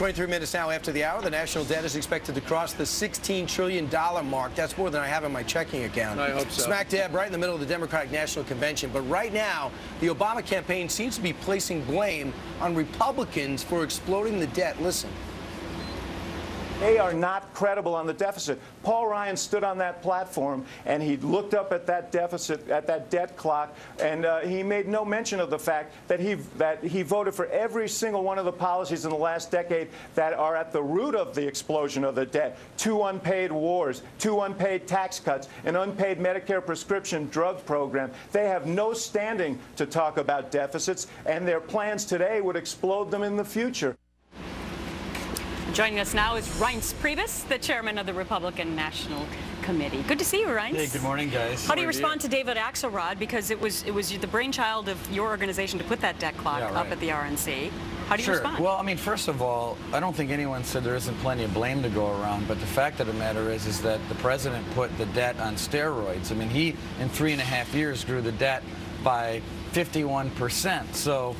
23 minutes now after the hour. The national debt is expected to cross the $16 trillion mark. That's more than I have in my checking account. I hope so. Smack dab right in the middle of the Democratic National Convention. But right now, the Obama campaign seems to be placing blame on Republicans for exploding the debt. Listen. They are not credible on the deficit. Paul Ryan stood on that platform and he looked up at that deficit, at that debt clock, and he made no mention of the fact that he voted for every single one of the policies in the last decade that are at the root of the explosion of the debt. 2 unpaid wars, 2 unpaid tax cuts, an unpaid Medicare prescription drug program. They have no standing to talk about deficits, and their plans today would explode them in the future. Joining us now is Reince Priebus, the chairman of the Republican National Committee. Good to see you, Reince. Hey, good morning, guys. How do you respond to David Axelrod? Because it was the brainchild of your organization to put that debt clock up at the RNC. How do you respond? Well, I mean, first of all, I don't think anyone said there isn't plenty of blame to go around, but the fact of the matter is that the president put the debt on steroids. I mean, he, in 3.5 years, grew the debt by 51%. So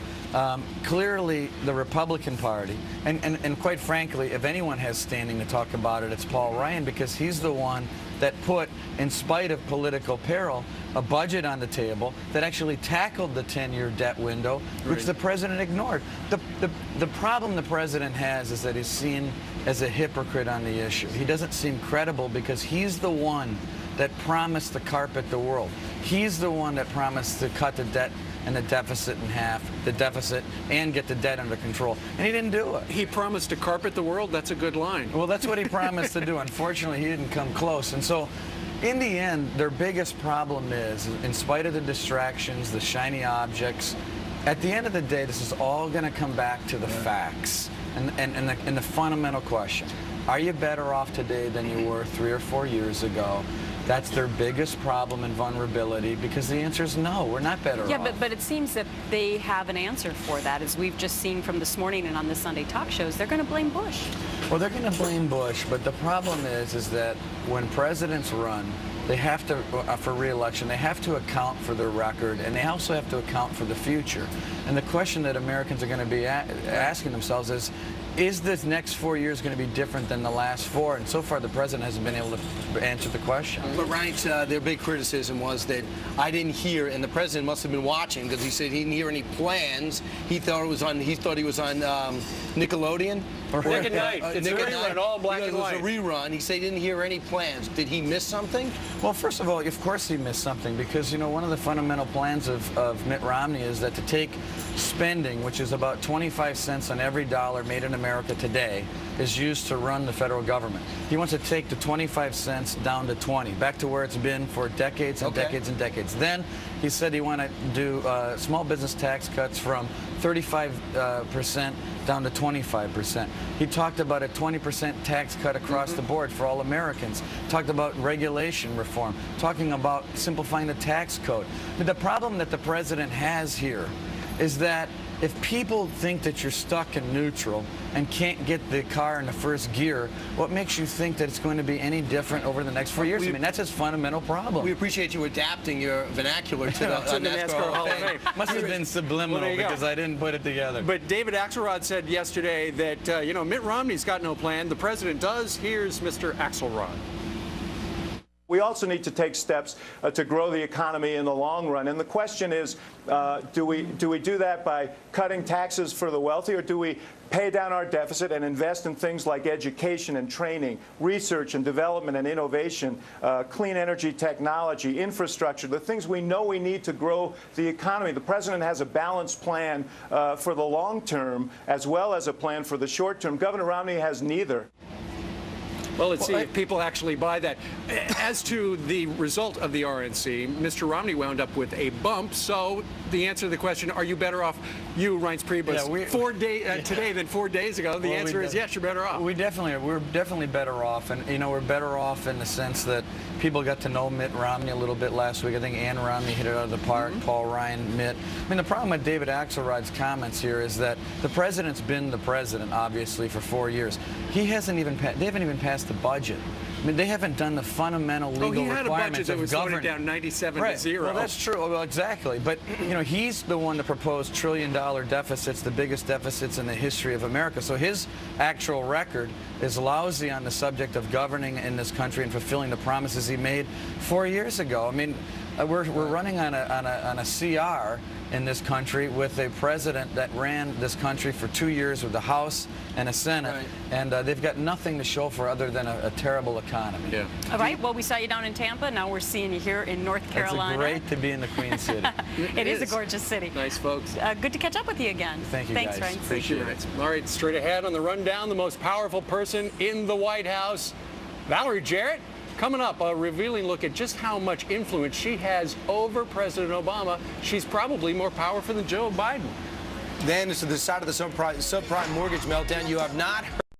clearly the Republican Party, and quite frankly, if anyone has standing to talk about it, it's Paul Ryan, because he's the one that put, in spite of political peril, a budget on the table that actually tackled the 10-year debt window, which the president ignored. The problem the president has is that he's seen as a hypocrite on the issue. He doesn't seem credible because he's the one that promised to carpet the world. He's the one that promised to cut the debt and the deficit in half, and get the debt under control. And he didn't do it. He promised to carpet the world? That's a good line. Well, that's what he promised to do. Unfortunately, he didn't come close. And so, in the end, their biggest problem is, in spite of the distractions, the shiny objects, at the end of the day, this is all going to come back to the facts and the fundamental question. Are you better off today than you were 3 or 4 years ago? That's their biggest problem and vulnerability, because the answer is no, we're not better off. Yeah, but it seems that they have an answer for that. As we've just seen from this morning and on the Sunday talk shows, they're going to blame Bush. Well, they're going to blame Bush, but the problem is that when presidents run, they have to, for re-election, they have to account for their record, and they also have to account for the future. And the question that Americans are going to be asking themselves is this next 4 years going to be different than the last 4? And so far, the president hasn't been able to answer the question. But Reince, their big criticism was that I didn't hear, and the president must have been watching, because he said he didn't hear any plans. He thought it was on. He thought he was on Nickelodeon. Nick at Night. It's a rerun, all black and white. It was a rerun. He said he didn't hear any plans. Did he miss something? Well, first of all, of course he missed something, because, you know, one of the fundamental plans of Mitt Romney is that to take spending, which is about 25 cents on every dollar made in America today, is used to run the federal government. He wants to take the 25 cents down to 20, back to where it's been for decades and decades and decades. Then he said he wanted to do small business tax cuts from 35% down to 25%. He talked about a 20% tax cut across the board for all Americans. Talked about regulation reform, talking about simplifying the tax code. But the problem that the president has here is that if people think that you're stuck in neutral and can't get the car in the first gear, what makes you think that it's going to be any different over the next 4 years? I mean, that's his fundamental problem. We appreciate you adapting your vernacular to the NASCAR Hall of Fame. Must have been subliminal, because I didn't put it together. But David Axelrod said yesterday that, you know, Mitt Romney's got no plan. The president does. Here's Mr. Axelrod. We also need to take steps to grow the economy in the long run. And the question is, do we do that by cutting taxes for the wealthy, or do we pay down our deficit and invest in things like education and training, research and development and innovation, clean energy technology, infrastructure, the things we know we need to grow the economy? The president has a balanced plan for the long term as well as a plan for the short term. Governor Romney has neither. Well, let's see if people actually buy that. As to the result of the RNC, Mr. Romney wound up with a bump. So the answer to the question, are you better off, you, Reince Priebus, today than 4 days ago? The answer is yes, you're better off. We're definitely better off. And, you know, we're better off in the sense that people got to know Mitt Romney a little bit last week. I think Ann Romney hit it out of the park, Paul Ryan, Mitt. I mean, the problem with David Axelrod's comments here is that the president's been the president, obviously, for 4 years. They haven't even passed the budget. I mean, they haven't done the fundamental legal he had a budget requirements that of was governing. voted down 97 right. to 0. Well, that's true. Well, exactly. But, you know, he's the one to propose trillion-dollar deficits, the biggest deficits in the history of America. So his actual record is lousy on the subject of governing in this country and fulfilling the promises he made 4 years ago. I mean, we're running on a CR in this country with a president that ran this country for 2 years with the House and a Senate, Right. and they've got nothing to show for other than a terrible economy. Yeah. All right. Well, we saw you down in Tampa. Now we're seeing you here in North Carolina. It's great to be in the Queen City. It is a gorgeous city. Nice folks. Good to catch up with you again. Thank you, Thanks, guys. Reince. Thank you, Reince. All right, straight ahead on the rundown, the most powerful person in the White House, Valerie Jarrett. Coming up, a revealing look at just how much influence she has over President Obama. She's probably more powerful than Joe Biden. Then, to the side of the subprime mortgage meltdown, you have not heard